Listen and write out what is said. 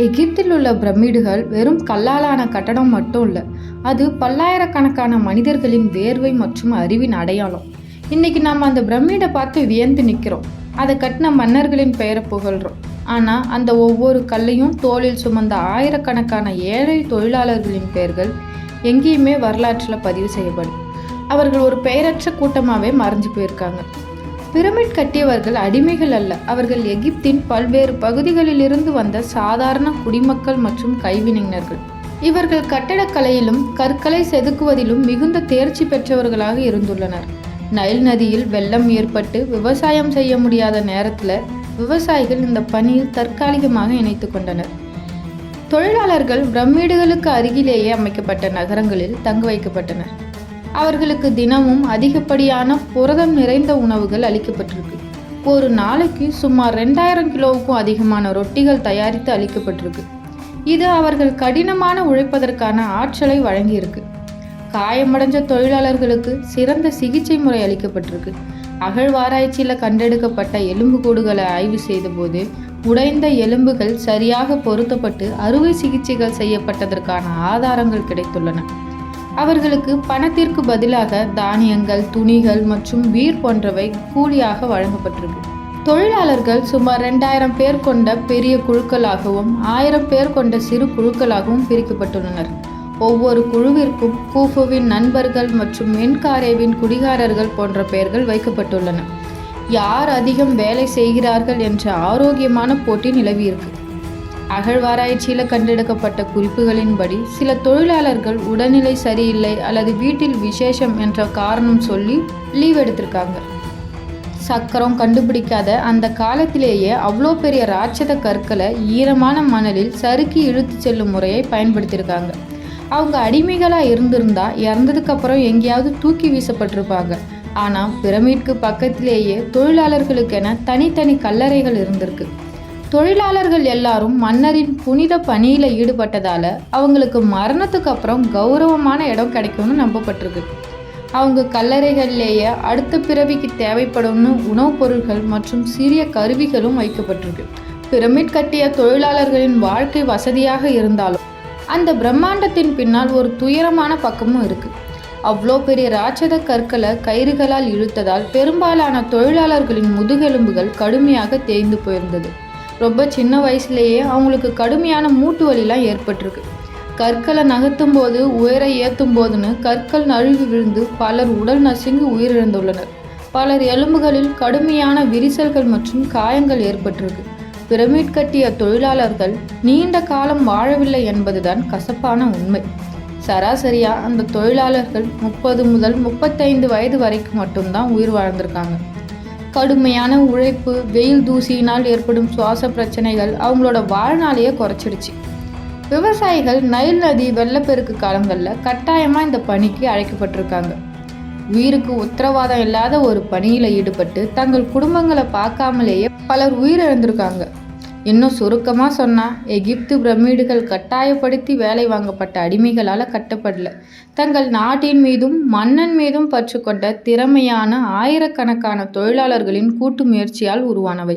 எகிப்தில் உள்ள பிரமிடுகள் வெறும் கல்லாலான கட்டடம் மட்டும் இல்லை, அது பல்லாயிரக்கணக்கான மனிதர்களின் வேர்வை மற்றும் அறிவின் அடையாளம். இன்னைக்கு நாம் அந்த பிரமிடை பார்த்து வியந்து நிற்கிறோம், அதை கட்டின மன்னர்களின் பெயரை புகழ்கிறோம். ஆனால் அந்த ஒவ்வொரு கல்லையும் தோளில் சுமந்த ஆயிரக்கணக்கான ஏழை தொழிலாளர்களின் பெயர்கள் எங்கேயுமே வரலாற்றில் பதிவு செய்யப்படும். அவர்கள் ஒரு பெயரற்ற கூட்டமாகவே மறைஞ்சு போயிருக்காங்க. பிரமிட் கட்டியவர்கள் அடிமைகள் அல்ல, அவர்கள் எகிப்தின் பல்வேறு பகுதிகளிலிருந்து வந்த சாதாரண குடிமக்கள் மற்றும் கைவினைஞர்கள். இவர்கள் கட்டடக்கலையிலும் கற்களை செதுக்குவதிலும் மிகுந்த தேர்ச்சி பெற்றவர்களாக இருந்துள்ளனர். நைல் நதியில் வெள்ளம் ஏற்பட்டு விவசாயம் செய்ய முடியாத நேரத்தில் விவசாயிகள் இந்த பணியில் தற்காலிகமாக இணைத்து கொண்டனர். தொழிலாளர்கள் பிரமிடுகளுக்கு அருகிலேயே அமைக்கப்பட்ட நகரங்களில் தங்க வைக்கப்பட்டனர். அவர்களுக்கு தினமும் அதிகப்படியான புரதம் நிறைந்த உணவுகள் அளிக்கப்பட்டிருக்கு. ஒரு நாளைக்கு சுமார் 2000 கிலோவுக்கும் அதிகமான ரொட்டிகள் தயாரித்து அளிக்கப்பட்டிருக்கு. இது அவர்கள் கடினமான உழைப்பதற்கான ஆற்றலை வழங்கியிருக்கு. காயமடைஞ்ச தொழிலாளர்களுக்கு சிறந்த சிகிச்சை முறை அளிக்கப்பட்டிருக்கு. அகழ்வாராய்ச்சியில் கண்டெடுக்கப்பட்ட எலும்புக்கூடுகளை ஆய்வு செய்தபோது உடைந்த எலும்புகள் சரியாக பொருத்தப்பட்டு அறுவை சிகிச்சைகள் செய்யப்பட்டதற்கான ஆதாரங்கள் கிடைத்துள்ளன. அவர்களுக்கு பணத்திற்கு பதிலாக தானியங்கள், துணிகள் மற்றும் பீர் போன்றவை கூலியாக வழங்கப்பட்டிருக்கு. தொழிலாளர்கள் சுமார் 2000 பேர் கொண்ட பெரிய குழுக்களாகவும் 1000 பேர் கொண்ட சிறு குழுக்களாகவும் பிரிக்கப்பட்டுள்ளனர். ஒவ்வொரு குழுவிற்கும் கூஃபுவின் நண்பர்கள் மற்றும் மென்காரேவின் குடிகாரர்கள் போன்ற பெயர்கள் வைக்கப்பட்டுள்ளன. யார் அதிகம் வேலை செய்கிறார்கள் என்ற ஆரோக்கியமான போட்டி நிலவியிருக்கு. அகழ்வாராய்ச்சியில் கண்டெடுக்கப்பட்ட குறிப்புகளின்படி சில தொழிலாளர்கள் உடல்நிலை சரியில்லை அல்லது வீட்டில் விசேஷம் என்ற காரணம் சொல்லி லீவ் எடுத்திருக்காங்க. சக்கரம் கண்டுபிடிக்காத அந்த காலத்திலேயே அவ்வளோ பெரிய ராட்சத கற்களை ஈரமான மணலில் சறுக்கி இழுத்து செல்லும் முறையை பயன்படுத்தியிருக்காங்க. அவங்க அடிமைகளாக இருந்திருந்தா இறந்ததுக்கு அப்புறம் எங்கேயாவது தூக்கி வீசப்பட்டிருப்பாங்க. ஆனால் பிரமிட்க்கு பக்கத்திலேயே தொழிலாளர்களுக்கென தனித்தனி கல்லறைகள் இருந்திருக்கு. தொழிலாளர்கள் எல்லாரும் மன்னரின் புனித பணியில் ஈடுபட்டதால அவங்களுக்கு மரணத்துக்கு அப்புறம் கௌரவமான இடம் கிடைக்கும்னு நம்பப்பட்டிருக்கு. அவங்க கல்லறைகள்லேயே அடுத்த பிறவிக்கு தேவைப்படும்னு உணவுப் பொருட்கள் மற்றும் சிறிய கருவிகளும் வைக்கப்பட்டிருக்கு. பிரமிட் கட்டிய தொழிலாளர்களின் வாழ்க்கை வசதியாக இருந்தாலும் அந்த பிரம்மாண்டத்தின் பின்னால் ஒரு துயரமான பக்கமும் இருக்கு. அவ்வளோ பெரிய ராட்சத கற்களை கயிறுகளால் இழுத்ததால் பெரும்பாலான தொழிலாளர்களின் முதுகெலும்புகள் கடுமையாக தேய்ந்து போயிருந்தது. ரொம்ப சின்ன வயசுலேயே அவங்களுக்கு கடுமையான மூட்டு வலிலாம் ஏற்பட்டிருக்கு. கற்களை நகர்த்தும் போது உயர ஏற்றும் போதுன்னு கற்கள் நழுவி விழுந்து பலர் உடல் நசுங்கி உயிரிழந்துள்ளனர். பலர் எலும்புகளில் கடுமையான விரிசல்கள் மற்றும் காயங்கள் ஏற்பட்டிருக்கு. பிரமிட் கட்டிய தொழிலாளர்கள் நீண்ட காலம் வாழவில்லை என்பதுதான் கசப்பான உண்மை. சராசரியாக அந்த தொழிலாளர்கள் 30 முதல் 35 வயது வரைக்கும் மட்டும்தான் உயிர் வாழ்ந்திருக்காங்க. கடுமையான உழைப்பு, வெயில் தூசியினால் ஏற்படும் சுவாச பிரச்சனைகள் அவங்களோட வாழ்நாளையே குறைச்சிடுச்சு. விவசாயிகள் நைல் நதி வெள்ளப்பெருக்கு காலங்களில் கட்டாயமாக இந்த பணிக்கு அழைக்கப்பட்டிருக்காங்க. உயிருக்கு உத்தரவாதம் இல்லாத ஒரு பணியில் ஈடுபட்டு தங்கள் குடும்பங்களை பார்க்காமலேயே பலர் உயிரிழந்திருக்காங்க. இன்னும் சுருக்கமாக சொன்னால், எகிப்து பிரமிடுகள் கட்டாயப்படுத்தி வேலை வாங்கப்பட்ட அடிமைகளால் கட்டப்படல, தங்கள் நாட்டின் மீதும் மன்னன் மீதும் பற்று கொண்ட திறமையான ஆயிரக்கணக்கான தொழிலாளர்களின் கூட்டு முயற்சியால் உருவானவை.